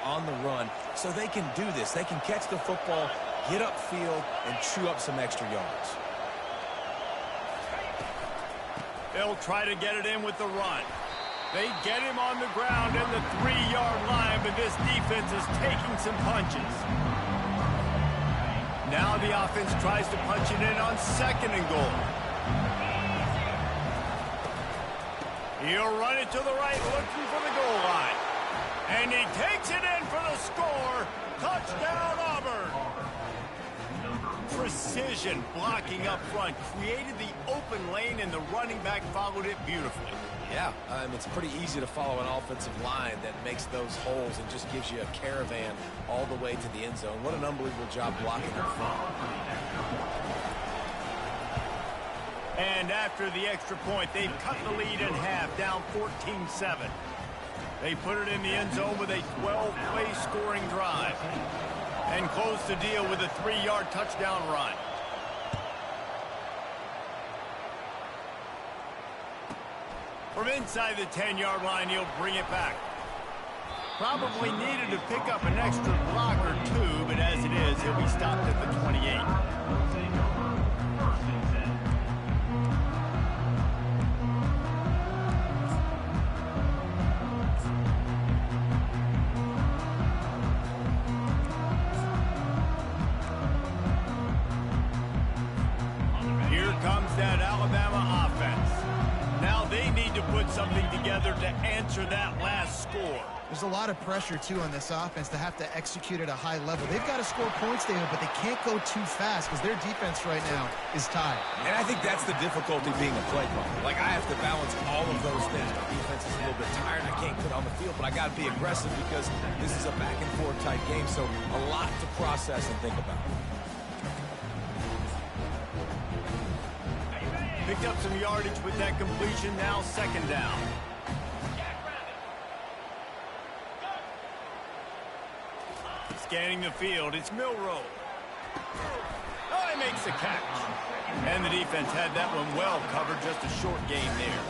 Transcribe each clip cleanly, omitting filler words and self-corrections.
on the run, so they can do this. They can catch the football, get upfield, and chew up some extra yards. They'll try to get it in with the run. They get him on the ground in the 3-yard line, but this defense is taking some punches. Now the offense tries to punch it in on 2nd and goal. He'll run it to the right, looking for the goal line. And he takes it in for the score. Touchdown, Auburn. Precision blocking up front created the open lane, and the running back followed it beautifully. Yeah, it's pretty easy to follow an offensive line that makes those holes and just gives you a caravan all the way to the end zone. What an unbelievable job blocking up front. And after the extra point, they've cut the lead in half, down 14-7. They put it in the end zone with a 12-play scoring drive and close the deal with a 3-yard touchdown run. From inside the 10-yard line, he'll bring it back. Probably needed to pick up an extra block or two, but as it is, he'll be stopped at the 28. Here comes that Alabama offense. Now they need to put something together to answer that last score. There's a lot of pressure, too, on this offense to have to execute at a high level. They've got to score points, David, but they can't go too fast because their defense right now is tired. And I think that's the difficulty being a play caller. Like, I have to balance all of those things. My defense is a little bit tired. I can't get on the field, but I got to be aggressive because this is a back-and-forth type game, so a lot to process and think about. Picked up some yardage with that completion, now 2nd down. Scanning the field, it's Milroe. Oh, he makes the catch. And the defense had that one well covered, just a short gain there.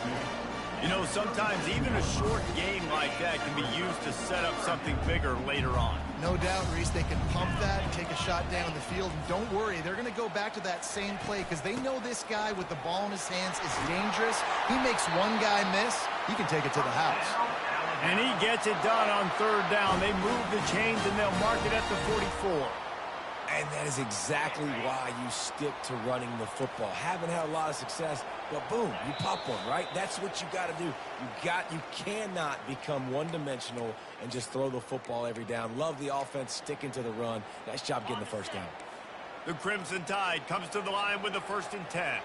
You know, sometimes even a short game like that can be used to set up something bigger later on. No doubt, Reese, they can pump that and take a shot down the field. And don't worry, they're going to go back to that same play because they know this guy with the ball in his hands is dangerous. He makes one guy miss, he can take it to the house. And he gets it done on 3rd down. They move the chains, and they'll mark it at the 44. And that is exactly why you stick to running the football. Haven't had a lot of success, but boom, you pop one, right? That's what you got to do. You cannot become one-dimensional and just throw the football every down. Love the offense sticking to the run. Nice job getting the 1st down. The Crimson Tide comes to the line with the 1st and 10.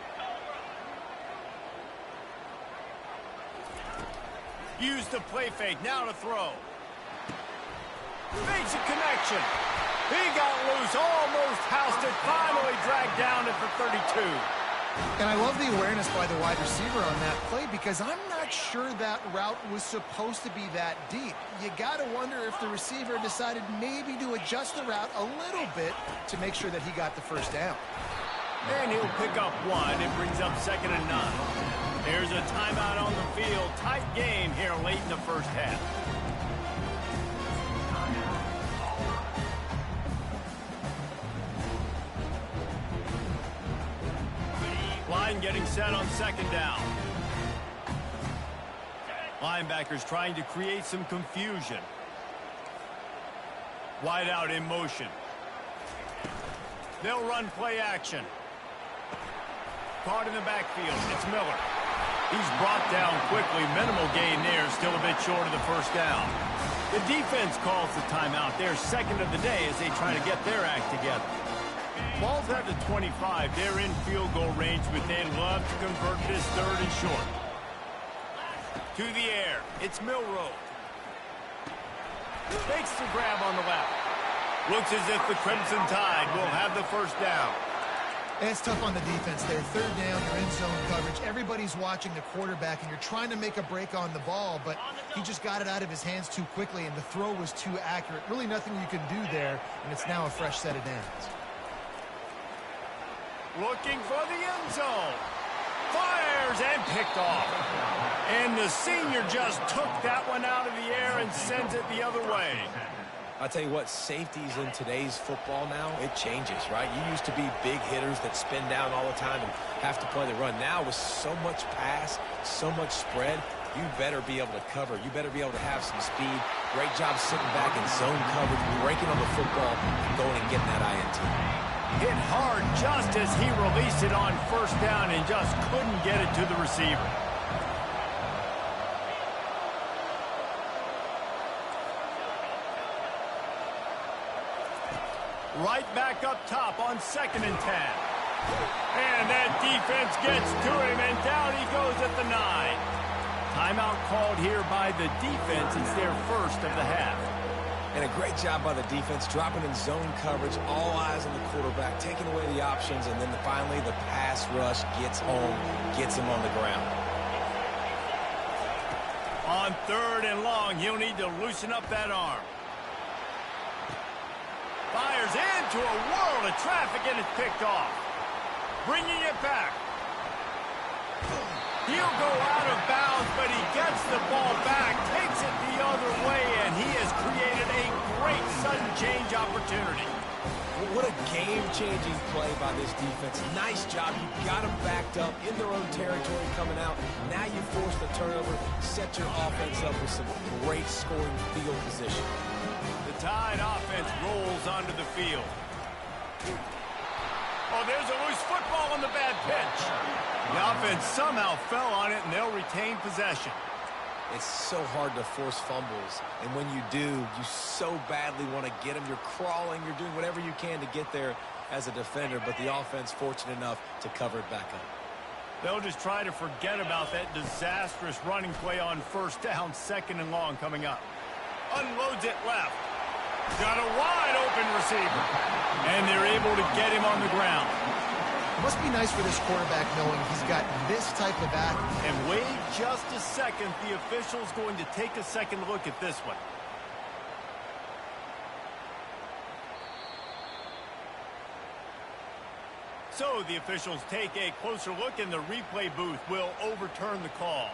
Use the play fake, now to throw. Makes a connection. He got loose, almost housed it, finally dragged down at the 32. And I love the awareness by the wide receiver on that play because I'm not sure that route was supposed to be that deep. You got to wonder if the receiver decided maybe to adjust the route a little bit to make sure that he got the 1st down. And he'll pick up 1. It brings up 2nd and 9. There's a timeout on the field. Tight game here late in the 1st half. Line getting set on 2nd down. Linebackers trying to create some confusion. Wide out in motion. They'll run play action. Caught in the backfield. It's Miller. He's brought down quickly. Minimal gain there. Still a bit short of the 1st down. The defense calls the timeout. Their 2nd of the day as they try to get their act together. Ball's at the 25. They're in field goal range, but they'd love to convert this 3rd and short. To the air. It's Milroe. Makes the grab on the left. Looks as if the Crimson Tide will have the 1st down. And it's tough on the defense there. 3rd down, you're in zone coverage. Everybody's watching the quarterback, and you're trying to make a break on the ball, but he just got it out of his hands too quickly, and the throw was too accurate. Really nothing you can do there, and it's now a fresh set of downs. Looking for the end zone. Fires and picked off. And the senior just took that one out of the air and sends it the other way. I'll tell you what, safeties in today's football now, it changes, right? You used to be big hitters that spin down all the time and have to play the run. Now with so much pass, so much spread, you better be able to cover. You better be able to have some speed. Great job sitting back in zone coverage, breaking on the football, and going and getting that INT. Hit hard just as he released it on first down and just couldn't get it to the receiver. Right back up top on 2nd and 10. And that defense gets to him, and down he goes at the 9. Timeout called here by the defense. It's their first of the half. And a great job by the defense, dropping in zone coverage, all eyes on the quarterback, taking away the options, and then finally the pass rush gets home, gets him on the ground. On 3rd and long, he'll need to loosen up that arm. Fires into a world of traffic, and it's picked off. Bringing it back. He'll go out of bounds, but he gets the ball back, takes it the other way, and he has created a great sudden change opportunity. What a game-changing play by this defense. Nice job. You got them backed up in their own territory coming out. Now you force the turnover, set your offense up with some great scoring field position. The Tide offense rolls onto the field. Oh, there's a loose football on the bad pitch. The offense somehow fell on it, and they'll retain possession. It's so hard to force fumbles, and when you do, you so badly want to get them. You're crawling, you're doing whatever you can to get there as a defender, but the offense fortunate enough to cover it back up. They'll just try to forget about that disastrous running play on first down, 2nd and long coming up. Unloads it left. Got a wide open receiver. And they're able to get him on the ground. It must be nice for this quarterback knowing he's got this type of athlete. And wait just a second. The official's going to take a second look at this one. So the officials take a closer look, and the replay booth will overturn the call.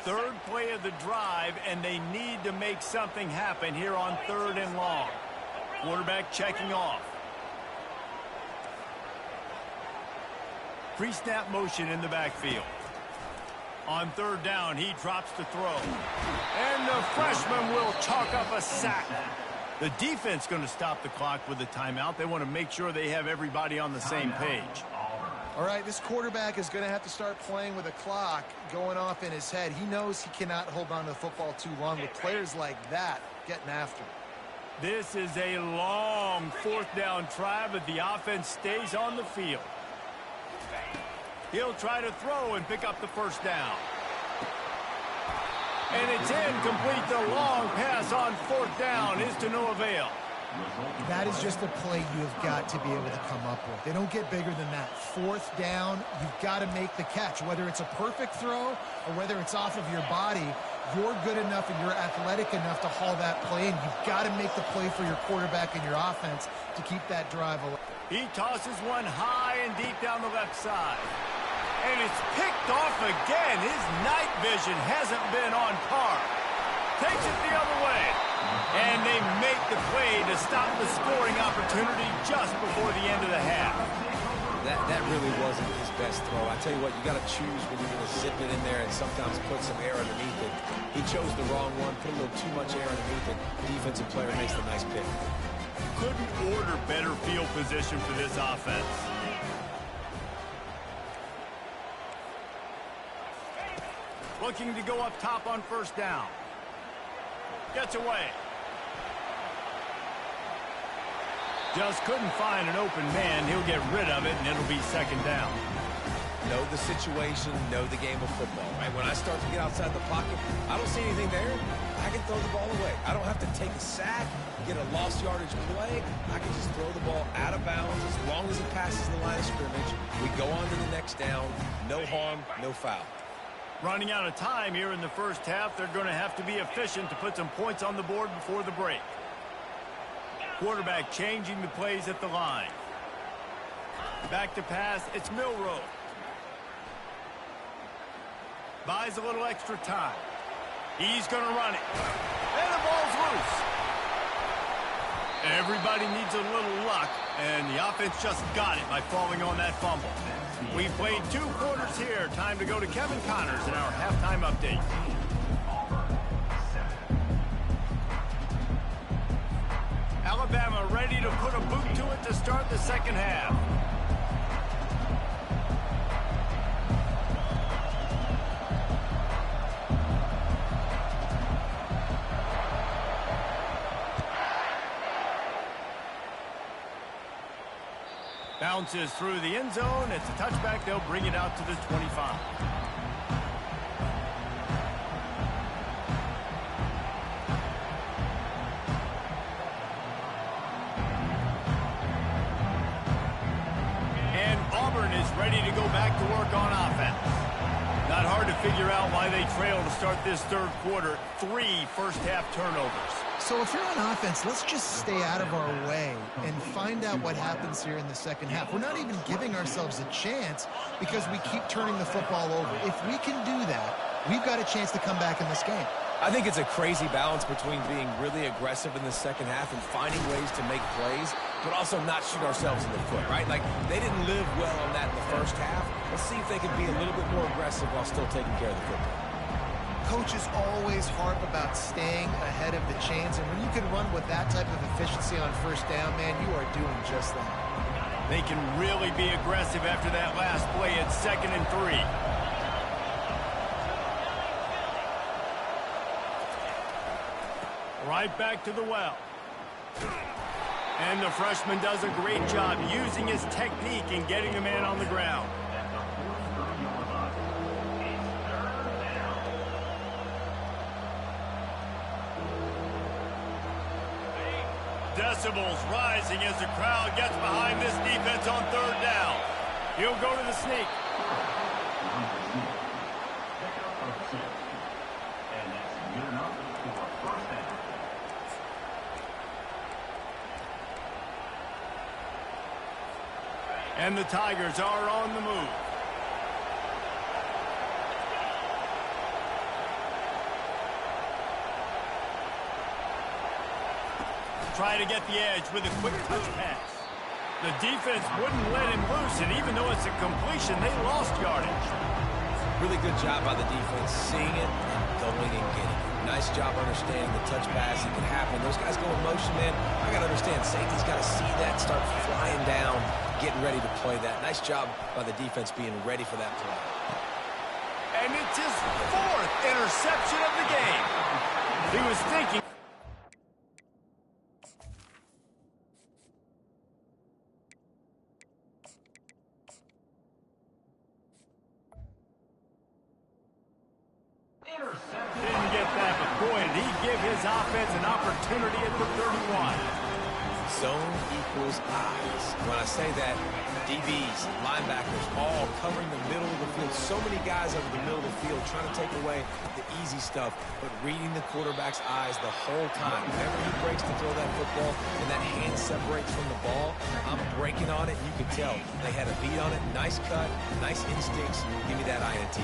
3rd play of the drive, and they need to make something happen here on 3rd and long. Quarterback checking off. Pre-snap motion in the backfield. On 3rd down, he drops to throw. And the freshman will chalk up a sack. The defense going to stop the clock with a timeout. They want to make sure they have everybody on the same page. All right, this quarterback is going to have to start playing with a clock going off in his head. He knows he cannot hold on to the football too long with players like that getting after him. This is a long 4th down try, but the offense stays on the field. He'll try to throw and pick up the first down. And it's incomplete. The long pass on 4th down is to no avail. That is just a play you've got to be able to come up with. They don't get bigger than that. 4th down, you've got to make the catch. Whether it's a perfect throw or whether it's off of your body, you're good enough and you're athletic enough to haul that play in. You've got to make the play for your quarterback and your offense to keep that drive alive. He tosses one high and deep down the left side. And it's picked off again. His night vision hasn't been on par. Takes it the other way. And they make the play to stop the scoring opportunity just before the end of the half. That really wasn't his best throw. I tell you what, you got to choose when you're going to zip it in there and sometimes put some air underneath it. He chose the wrong one, put a little too much air underneath it. Defensive player makes the nice pick. Couldn't order better field position for this offense. Looking to go up top on 1st down. Gets away. Just couldn't find an open man. He'll get rid of it, and it'll be 2nd down. Know the situation, know the game of football, right? When I start to get outside the pocket, I don't see anything there. I can throw the ball away. I don't have to take a sack, get a lost yardage play. I can just throw the ball out of bounds as long as it passes the line of scrimmage. We go on to the next down. No harm, no foul. Running out of time here in the first half. They're going to have to be efficient to put some points on the board before the break. Quarterback changing the plays at the line. Back to pass. It's Milrow. Buys a little extra time. He's going to run it. And the ball's loose. Everybody needs a little luck, and the offense just got it by falling on that fumble. We played 2 quarters here. Time to go to Kevin Connors in our halftime update. Alabama ready to put a boot to it to start the second half. Bounces through the end zone. It's a touchback. They'll bring it out to the 25. And Auburn is ready to go back to work on offense. Not hard to figure out why they trail to start this third quarter. 3 first-half turnovers. So if you're on offense, let's just stay out of our way and find out what happens here in the second half. We're not even giving ourselves a chance because we keep turning the football over. If we can do that, we've got a chance to come back in this game. I think it's a crazy balance between being really aggressive in the second half and finding ways to make plays, but also not shoot ourselves in the foot, right? Like, they didn't live well on that in the first half. Let's see if they can be a little bit more aggressive while still taking care of the football. Coaches always harp about staying ahead of the chains, and when you can run with that type of efficiency on first down, man, you are doing just that. They can really be aggressive after that last play at 2nd and 3. Right back to the well. And the freshman does a great job using his technique and getting the man on the ground. Decibels rising as the crowd gets behind this defense on 3rd down. He'll go to the sneak. And the Tigers are on the move. Try to get the edge with a quick touch pass. The defense wouldn't let him loose, and even though it's a completion, they lost yardage. Really good job by the defense, seeing it and going and getting it. Nice job understanding the touch pass. It can happen. Those guys go in motion, man. I got to understand, safety's got to see that, start flying down, getting ready to play that. Nice job by the defense being ready for that play. And it's his 4th interception of the game. He was thinking. Didn't get that, but boy, did he give his offense an opportunity at the 31. Zone equals eyes. When I say that, DBs, linebackers, all covering the middle of the field. So many guys over the middle of the field trying to take away the easy stuff, but reading the quarterback's eyes the whole time. Whenever he breaks to throw that football and that hand separates from the ball, I'm breaking on it. You can tell they had a beat on it. Nice cut, nice instincts. Give me that INT.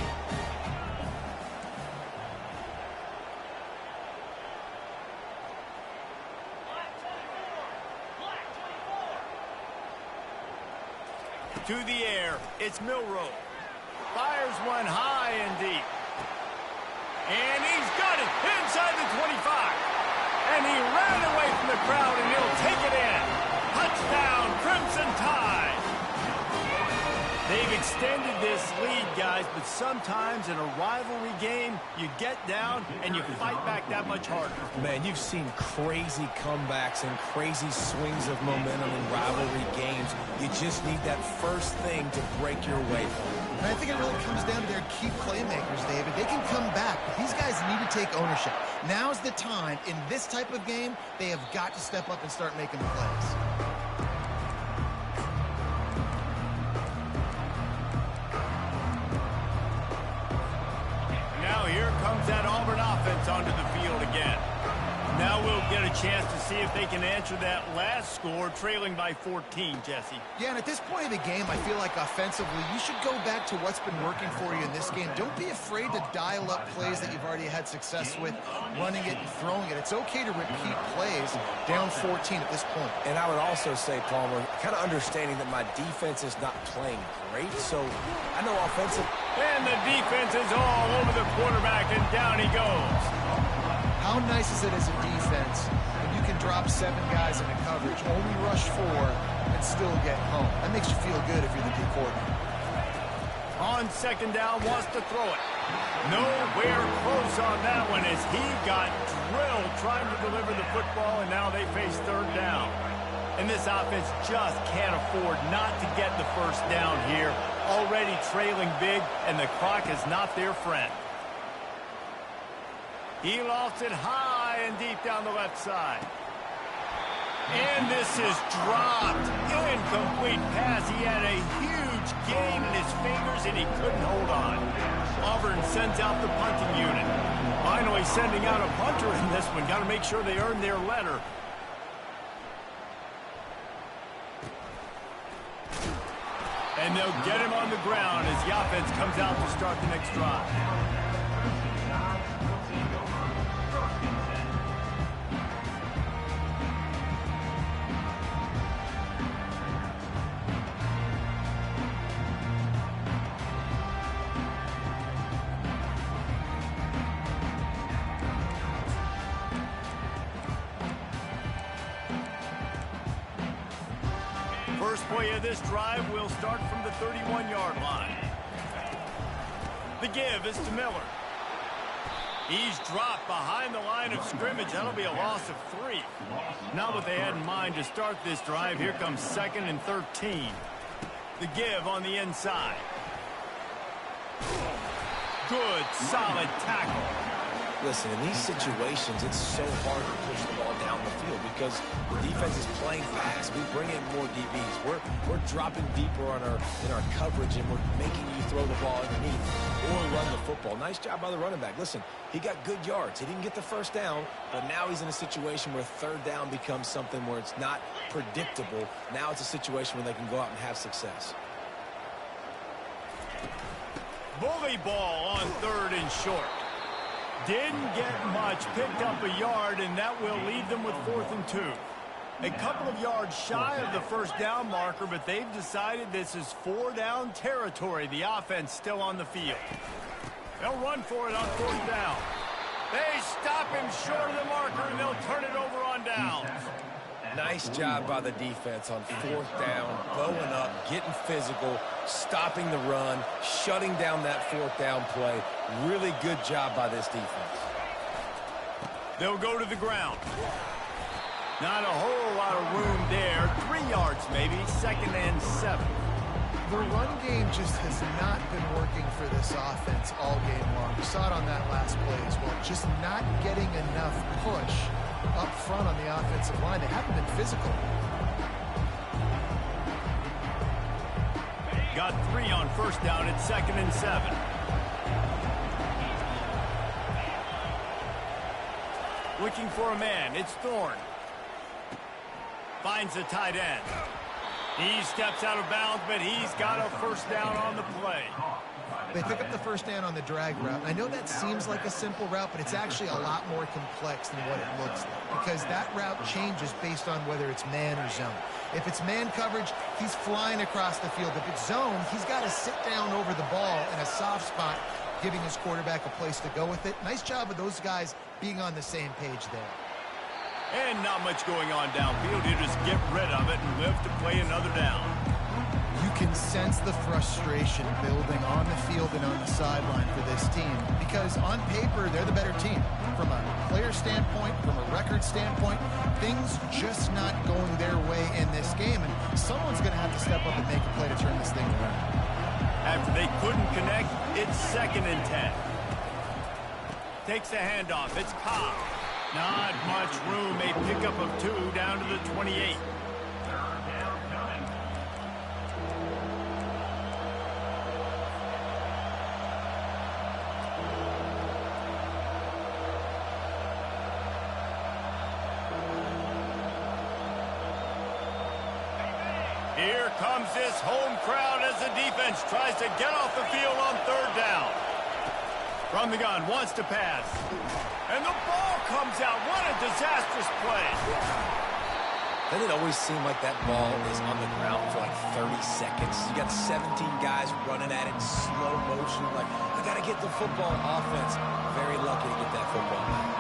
To the air, it's Milroe. Fires one high and deep. And he's got it inside the 25. And he ran away from the crowd, and he'll take it in. Touchdown, Crimson Tide. They've extended this lead, guys, but sometimes in a rivalry game, you get down and you fight back that much harder. Man, you've seen crazy comebacks and crazy swings of momentum in rivalry games. You just need that first thing to break your way. And I think it really comes down to their key playmakers, David. They can come back, but these guys need to take ownership. Now's the time. In this type of game, they have got to step up and start making the plays. Now here comes that Auburn offense onto the field again. Now we'll Get a chance to see if they can answer that last score, trailing by 14, Jesse. Yeah, and at this point of the game, I feel like offensively, you should go back to what's been working for you in this game. Don't be afraid to dial up plays that you've already had success with, running it and throwing it. It's okay to repeat plays down 14 at this point. And I would also say, Palmer, kind of understanding that my defense is not playing great, so I know offensive. And the defense is all over the quarterback, and down he goes. How nice is it as a defense when you can drop 7 guys into coverage, only rush 4, and still get home? That makes you feel good if you're the D coordinator. On second down, wants to throw it. Nowhere close on that one as he got drilled trying to deliver the football, and now they face third down. And this offense just can't afford not to get the first down here. Already trailing big, and the clock is not their friend. He lofts it high and deep down the left side. And this is dropped. Incomplete pass. He had a huge gain in his fingers, and he couldn't hold on. Auburn sends out the punting unit. Finally sending out a punter in this one. Got to make sure they earn their letter. And they'll get him on the ground as the offense comes out to start the next drive. First play of this drive will start from the 31-yard line. The give is to Miller. He's dropped behind the line of scrimmage. That'll be a loss of 3. Not what they had in mind to start this drive. Here comes 2nd and 13. The give on the inside. Good, solid tackle. Listen, in these situations, it's so hard to push the ball down the field because the defense is playing fast. We bring in more DBs. We're dropping deeper in our coverage, and we're making you throw the ball underneath or run the football. Nice job by the running back. Listen, he got good yards. He didn't get the first down, but now he's in a situation where third down becomes something where it's not predictable. Now it's a situation where they can go out and have success. Bully ball on 3rd and short. Didn't get much, picked up a yard, and that will leave them with 4th and 2. A couple of yards shy of the first down marker, but they've decided this is 4-down territory. The offense still on the field. They'll run for it on 4th down. They stop him short of the marker, and they'll turn it over on downs. Nice job by the defense on 4th down, bowing up, getting physical, stopping the run, shutting down that 4th down play. Really good job by this defense. They'll go to the ground. Not a whole lot of room there. 3 yards maybe, 2nd and 7. The run game just has not been working for this offense all game long. We saw it on that last play as well. Just not getting enough push up front on the offensive line. They haven't been physical. Got 3 on 1st down at 2nd and 7. Looking for a man. It's Thorne. Finds the tight end. He steps out of bounds, but he's got a 1st down on the play. They pick up the 1st down on the drag route. I know that seems like a simple route, but it's actually a lot more complex than what it looks like because that route changes based on whether it's man or zone. If it's man coverage, he's flying across the field. If it's zone, he's got to sit down over the ball in a soft spot, giving his quarterback a place to go with it. Nice job of those guys being on the same page there. And not much going on downfield. You just get rid of it and live to play another down. You can sense the frustration building on the field and on the sideline for this team because on paper, they're the better team. From a player standpoint, from a record standpoint, things just not going their way in this game, and someone's going to have to step up and make a play to turn this thing around. After they couldn't connect, it's 2nd and 10. Takes the handoff. It's Ncaa. Not much room. A pickup of 2 down to the 28. comes this home crowd as the defense tries to get off the field on third down. From the gun, wants to pass. And the ball comes out. What a disastrous play. Doesn't it always seem like that ball is on the ground for like 30 seconds? You got 17 guys running at it in slow motion. Like, I got to get the football. Offense, very lucky to get that football back.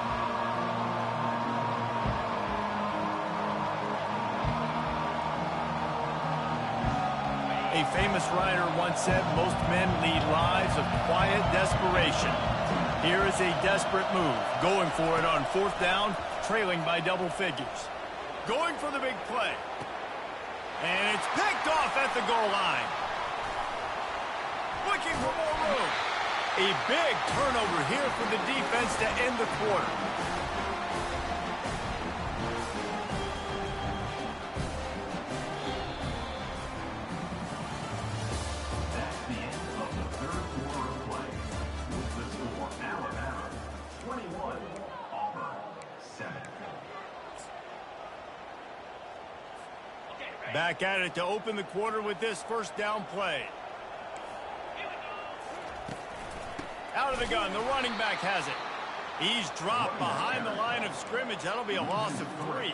A famous writer once said, most men lead lives of quiet desperation. Here is a desperate move, going for it on fourth down, trailing by double figures. Going for the big play. And it's picked off at the goal line. Looking for more room. A big turnover here for the defense to end the quarter. Back at it to open the quarter with this first down play. Out of the gun, the running back has it. He's dropped behind the line of scrimmage. That'll be a loss of 3.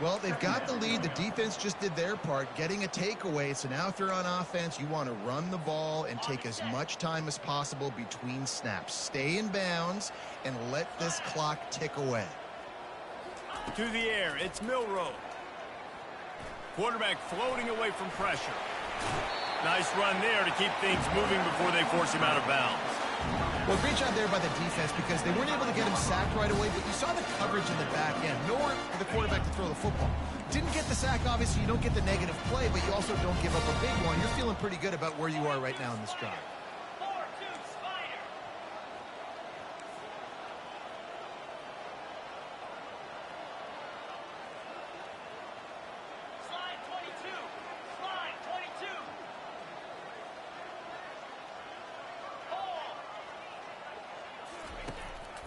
Well, they've got the lead. The defense just did their part, getting a takeaway. So now if you're on offense, you want to run the ball and take as much time as possible between snaps. Stay in bounds and let this clock tick away. To the air, it's Milroe. Quarterback floating away from pressure. Nice run there to keep things moving before they force him out of bounds. Well, great job there by the defense because they weren't able to get him sacked right away, but you saw the coverage in the back end. Nowhere for the quarterback to throw the football. Didn't get the sack, obviously. You don't get the negative play, but you also don't give up a big one. You're feeling pretty good about where you are right now in this drive.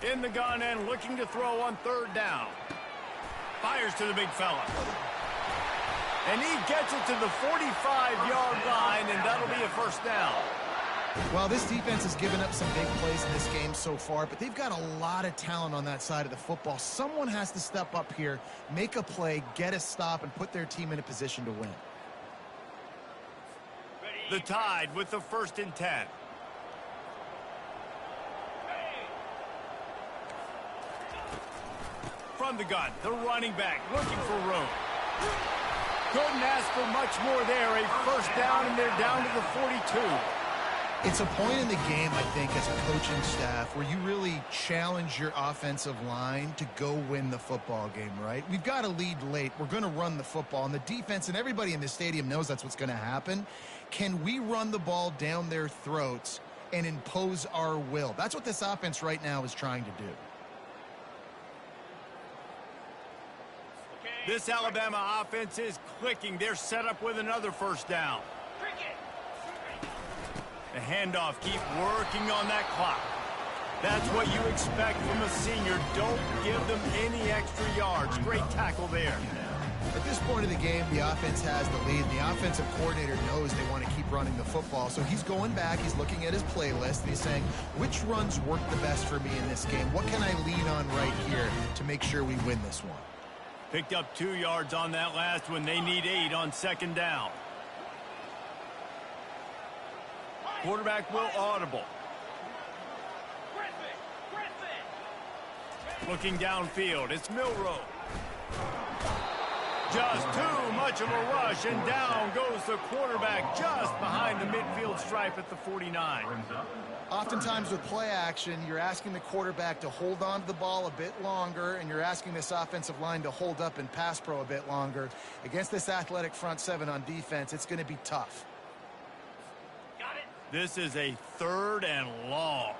In the gun and looking to throw on third down. Fires to the big fella. And he gets it to the 45-yard line, and that'll be a first down. Well, this defense has given up some big plays in this game so far, but they've got a lot of talent on that side of the football. Someone has to step up here, make a play, get a stop, and put their team in a position to win. The Tide with the 1st and 10. From the gun, the running back looking for room. Couldn't ask for much more there. A first down, and they're down to the 42. It's a point in the game, I think, as a coaching staff where you really challenge your offensive line to go win the football game, right? We've got a lead late. We're going to run the football, and the defense and everybody in the stadium knows that's what's going to happen. Can we run the ball down their throats and impose our will? That's what this offense right now is trying to do. This Alabama offense is clicking. They're set up with another first down. The handoff, keep working on that clock. That's what you expect from a senior. Don't give them any extra yards. Great tackle there. At this point of the game, the offense has the lead. The offensive coordinator knows they want to keep running the football. So he's going back, he's looking at his playlist, and he's saying, which runs work the best for me in this game? What can I lean on right here to make sure we win this one? Picked up 2 yards on that last one. They need 8 on second down. Quarterback will audible. Looking downfield, it's Milroe. Just too much of a rush, and down goes the quarterback just behind the midfield stripe at the 49. Oftentimes with play action, you're asking the quarterback to hold on to the ball a bit longer, and you're asking this offensive line to hold up and pass pro a bit longer. Against this athletic front seven on defense, it's going to be tough. This is a 3rd and long.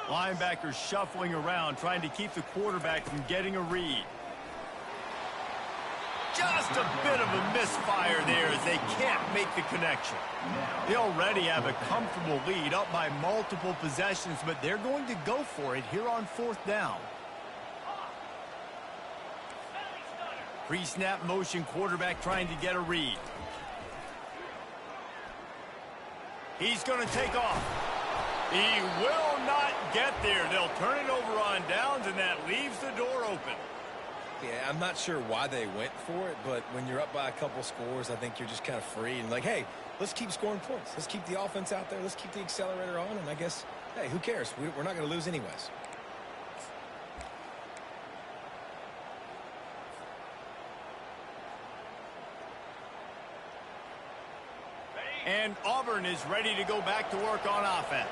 Linebackers shuffling around, trying to keep the quarterback from getting a read. Just a bit of a misfire there as they can't make the connection. They already have a comfortable lead, up by multiple possessions, but they're going to go for it here on 4th down. Pre-snap motion quarterback trying to get a read. He's going to take off. He will not get there. They'll turn it over on downs, and that leaves the door open. Yeah, I'm not sure why they went for it, but when you're up by a couple scores, I think you're just kind of free and like, hey, let's keep scoring points. Let's keep the offense out there. Let's keep the accelerator on, and I guess, hey, who cares? We're not going to lose anyways. And Auburn is ready to go back to work on offense.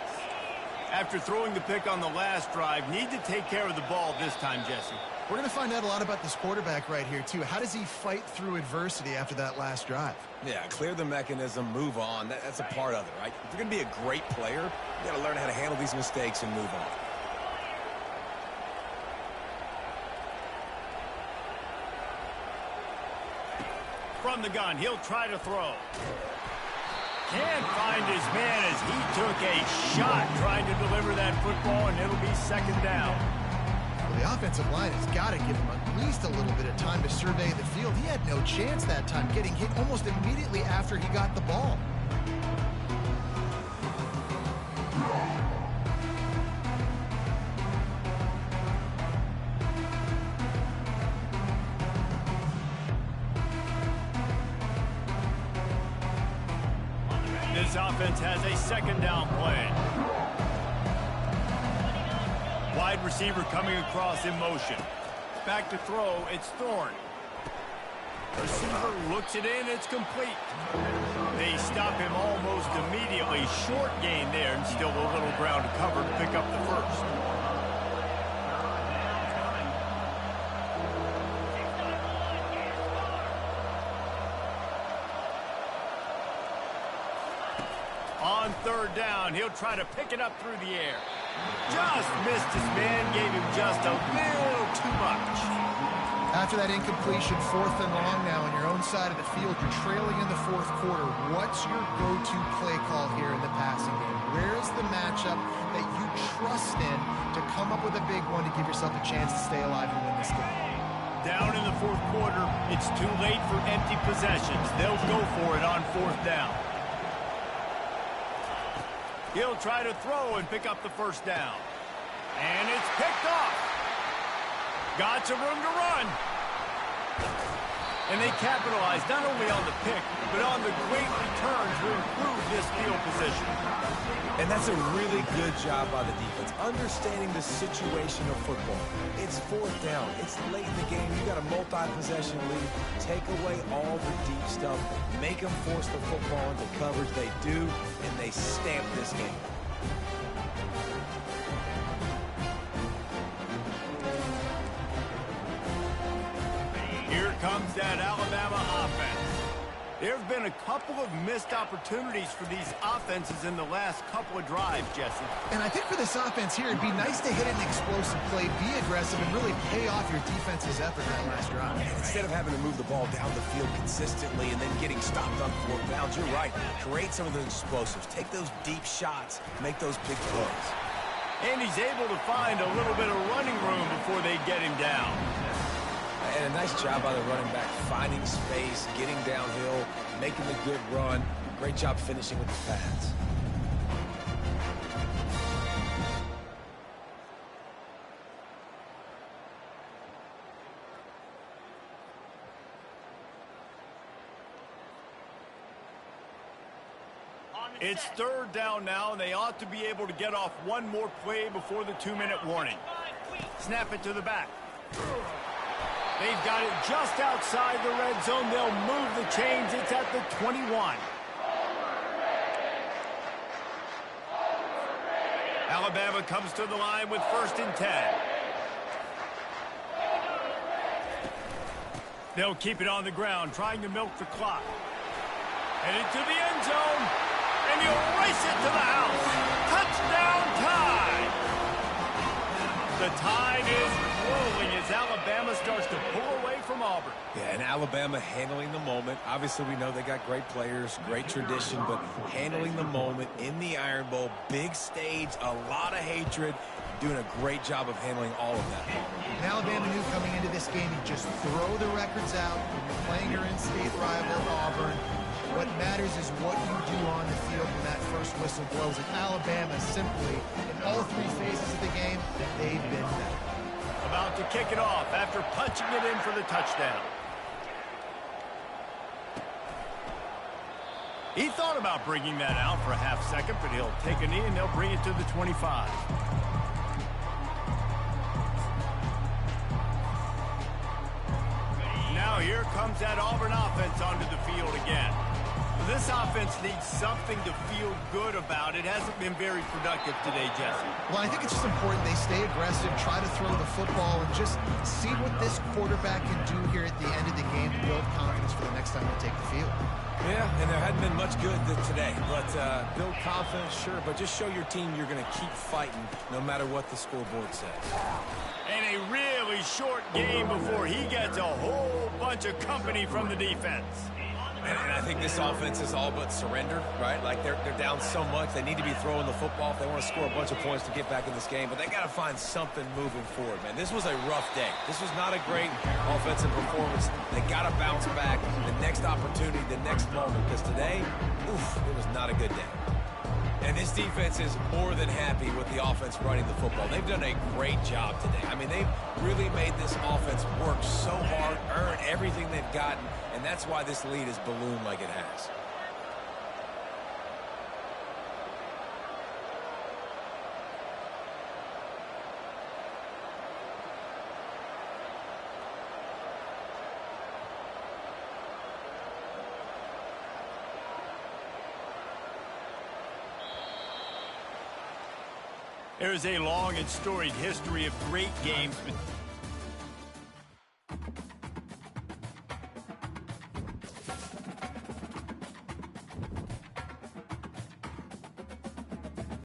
After throwing the pick on the last drive, need to take care of the ball this time, Jesse. We're going to find out a lot about this quarterback right here, too. How does he fight through adversity after that last drive? Yeah, clear the mechanism, move on. That's a part of it, right? If you're going to be a great player, you got to learn how to handle these mistakes and move on. From the gun, he'll try to throw. Can't find his man as he took a shot trying to deliver that football, and it'll be second down. Well, the offensive line has got to give him at least a little bit of time to survey the field. He had no chance that time, getting hit almost immediately after he got the ball. This offense has a second down play. Wide receiver coming across in motion. Back to throw, it's Thorne. Receiver looks it in, it's complete. They stop him almost immediately. Short gain there, and still a little ground to cover to pick up the first. On third down, he'll try to pick it up through the air. Just missed his man, gave him just a little too much. After that incompletion, 4th and long now on your own side of the field, you're trailing in the 4th quarter. What's your go-to play call here in the passing game? Where's the matchup that you trust in to come up with a big one to give yourself a chance to stay alive and win this game? Down in the 4th quarter, it's too late for empty possessions. They'll go for it on 4th down. He'll try to throw and pick up the first down. And it's picked off. Got some room to run. And they capitalize not only on the pick, but on the great return to improve this field position. And that's a really good job by the defense, understanding the situation of football. It's 4th down. It's late in the game. You got a multi-possession lead. Take away all the deep stuff. Make them force the football into coverage. They do, and they stamp this game. Here comes that Alabama offense. There have been a couple of missed opportunities for these offenses in the last couple of drives, Jesse. And I think for this offense here, it'd be nice to hit an explosive play, be aggressive, and really pay off your defense's effort in that last drive. Instead of having to move the ball down the field consistently and then getting stopped on 4th downs, you're right. Create some of those explosives. Take those deep shots. Make those big plays. And he's able to find a little bit of running room before they get him down. And a nice job by the running back, finding space, getting downhill, making the good run. Great job finishing with the pads. It's 3rd down now, and they ought to be able to get off one more play before the 2-minute warning. Snap it to the back. They've got it just outside the red zone. They'll move the chains. It's at the 21. Alabama comes to the line with 1st and 10. They'll keep it on the ground, trying to milk the clock. Headed to the end zone, and he'll race it to the house. Touchdown Tide! The Tide is rolling as Alabama starts to pull away from Auburn. Yeah, and Alabama handling the moment. Obviously, we know they got great players, great tradition, but handling the moment in the Iron Bowl, big stage, a lot of hatred. doing a great job of handling all of that. And Alabama knew coming into this game, you just throw the records out. When you're playing your in-state rival, Auburn, what matters is what you do on the field when that first whistle blows. And Alabama simply, in all three phases of the game, they've been better. About to kick it off after punching it in for the touchdown. He thought about bringing that out for a half second, but he'll take a knee and they'll bring it to the 25. Now here comes that Auburn offense onto the field again. This offense needs something to feel good about. It hasn't been very productive today, Jesse. Well, I think it's just important they stay aggressive, try to throw the football, and just see what this quarterback can do here at the end of the game to build confidence for the next time they take the field. Yeah, and there hadn't been much good today. But build confidence, sure, but just show your team you're going to keep fighting no matter what the scoreboard says. And a really short game before he gets a whole bunch of company from the defense. And I think this offense is all but surrendered, right? Like they're down so much. They need to be throwing the football if they want to score a bunch of points to get back in this game. But they got to find something moving forward, man. This was a rough day. This was not a great offensive performance. They got to bounce back the next opportunity, the next moment. Because today, it was not a good day. And this defense is more than happy with the offense running the football. They've done a great job today. I mean, they've really made this offense work so hard, earn everything they've gotten, and that's why this lead has ballooned like it has. There's a long and storied history of great games